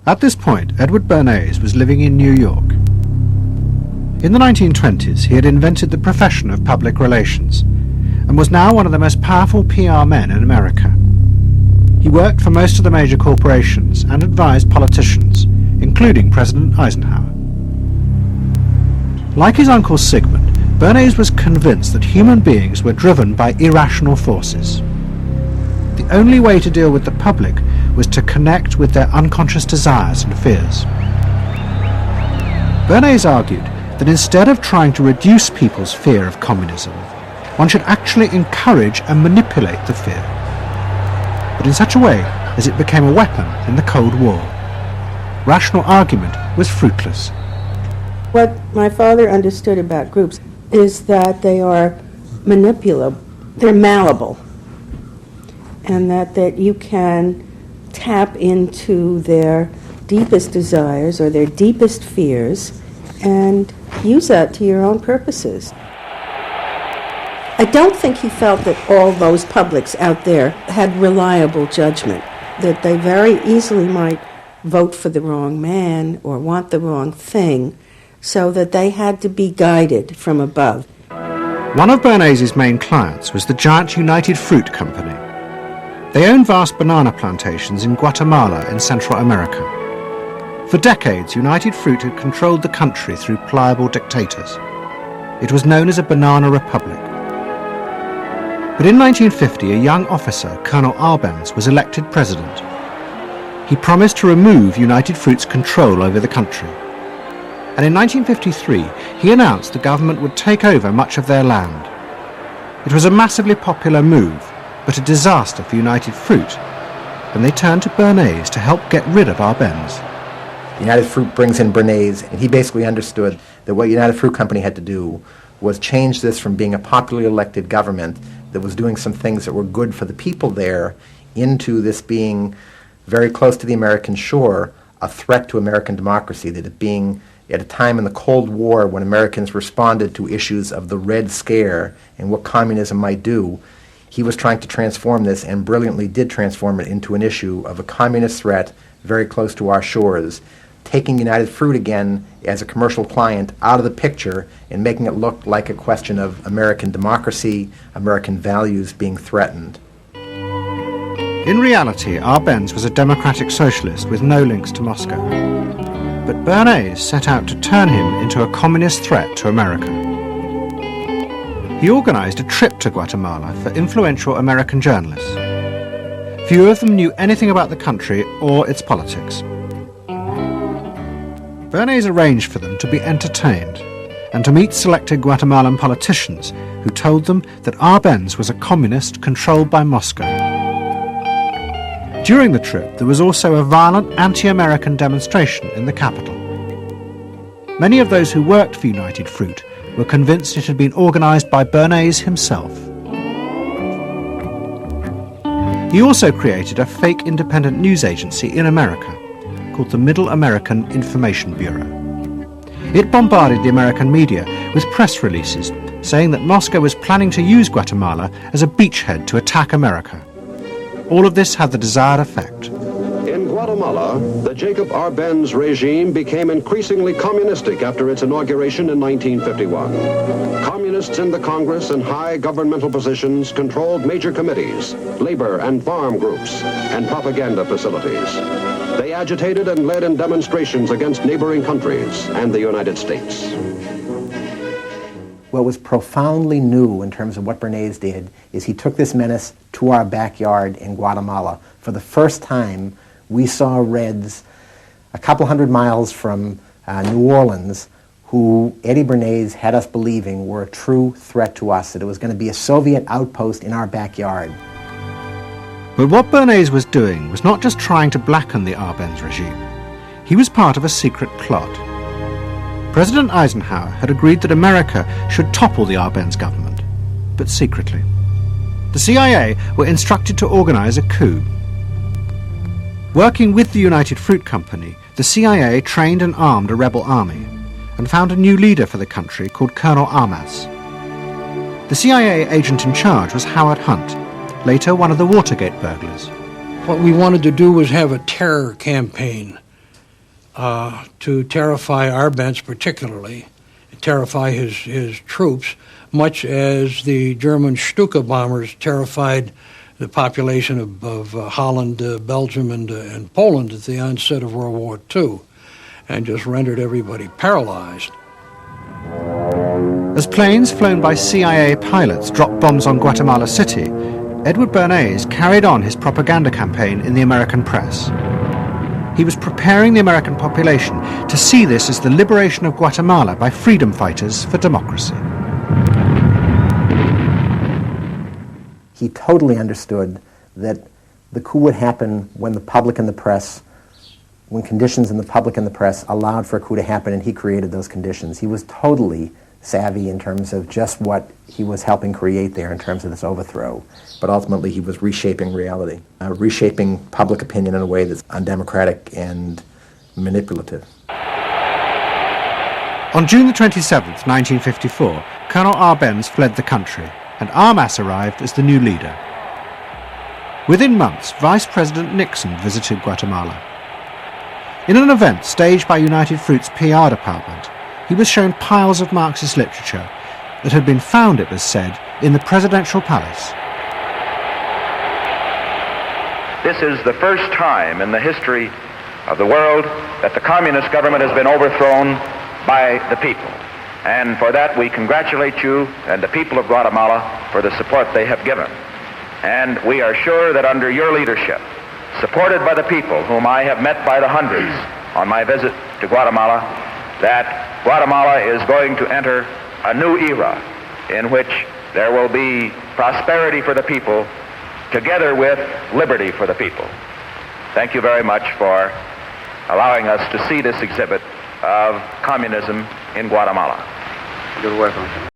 At this point, Edward Bernays was living in New York. In the 1920s, he had invented the profession of public relations and was now one of the most powerful PR men in America. He worked for most of the major corporations and advised politicians, including President Eisenhower. Like his uncle Sigmund, Bernays was convinced that human beings were driven by irrational forces. The only way to deal with the public was to connect with their unconscious desires and fears. Bernays argued that instead of trying to reduce people's fear of communism, one should actually encourage and manipulate the fear, but in such a way as it became a weapon in the Cold War. Rational argument was fruitless. What my father understood about groups is that they are manipulable, they're malleable, and that you can tap into their deepest desires or their deepest fears and use that to your own purposes. I don't think he felt that all those publics out there had reliable judgment, that they very easily might vote for the wrong man or want the wrong thing, so that they had to be guided from above. One of Bernays' main clients was the giant United Fruit Company. They owned vast banana plantations in Guatemala in Central America. For decades, United Fruit had controlled the country through pliable dictators. It was known as a banana republic. But in 1950, a young officer, Colonel Arbenz, was elected president. He promised to remove United Fruit's control over the country. And in 1953, he announced the government would take over much of their land. It was a massively popular move, but a disaster for United Fruit, and they turned to Bernays to help get rid of Arbenz. United Fruit brings in Bernays, and he basically understood that what United Fruit Company had to do was change this from being a popularly elected government that was doing some things that were good for the people there into this being very close to the American shore, a threat to American democracy, that it being at a time in the Cold War when Americans responded to issues of the Red Scare and what communism might do, he was trying to transform this and brilliantly did transform it into an issue of a communist threat very close to our shores, taking United Fruit again as a commercial client out of the picture and making it look like a question of American democracy, American values being threatened. In reality, Arbenz was a democratic socialist with no links to Moscow. But Bernays set out to turn him into a communist threat to America. He organized a trip to Guatemala for influential American journalists. Few of them knew anything about the country or its politics. Bernays arranged for them to be entertained and to meet selected Guatemalan politicians who told them that Arbenz was a communist controlled by Moscow. During the trip, there was also a violent anti-American demonstration in the capital. Many of those who worked for United Fruit were convinced it had been organized by Bernays himself. He also created a fake independent news agency in America called the Middle American Information Bureau. It bombarded the American media with press releases saying that Moscow was planning to use Guatemala as a beachhead to attack America. All of this had the desired effect. In Guatemala, the Jacobo Arbenz regime became increasingly communistic after its inauguration in 1951. Communists in the Congress and high governmental positions controlled major committees, labor and farm groups, and propaganda facilities. They agitated and led in demonstrations against neighboring countries and the United States. What was profoundly new in terms of what Bernays did is he took this menace to our backyard in Guatemala. For the first time, we saw Reds a couple hundred miles from New Orleans who Eddie Bernays had us believing were a true threat to us, that it was going to be a Soviet outpost in our backyard. But what Bernays was doing was not just trying to blacken the Arbenz regime. He was part of a secret plot. President Eisenhower had agreed that America should topple the Arbenz government, but secretly. The CIA were instructed to organize a coup. Working with the United Fruit Company, the CIA trained and armed a rebel army and found a new leader for the country called Colonel Arbenz. The CIA agent in charge was Howard Hunt, later one of the Watergate burglars. What we wanted to do was have a terror campaign to terrify Arbenz particularly, terrify his troops, much as the German Stuka bombers terrified the population of Holland, Belgium, and Poland at the onset of World War II, and just rendered everybody paralyzed. As planes flown by CIA pilots dropped bombs on Guatemala City, Edward Bernays carried on his propaganda campaign in the American press. He was preparing the American population to see this as the liberation of Guatemala by freedom fighters for democracy. He totally understood that the coup would happen when the public and the press, when conditions in the public and the press allowed for a coup to happen, and he created those conditions. He was totally savvy in terms of just what he was helping create there in terms of this overthrow. But ultimately he was reshaping reality, reshaping public opinion in a way that's undemocratic and manipulative. On June the 27th, 1954, Colonel Arbenz fled the country, and Armas arrived as the new leader. Within months, Vice President Nixon visited Guatemala. In an event staged by United Fruit's PR department, he was shown piles of Marxist literature that had been found, it was said, in the presidential palace. This is the first time in the history of the world that the communist government has been overthrown by the people. And for that we congratulate you and the people of Guatemala for the support they have given. And we are sure that under your leadership, supported by the people whom I have met by the hundreds on my visit to Guatemala, that Guatemala is going to enter a new era in which there will be prosperity for the people together with liberty for the people. Thank you very much for allowing us to see this exhibit of communism in Guatemala. You're welcome.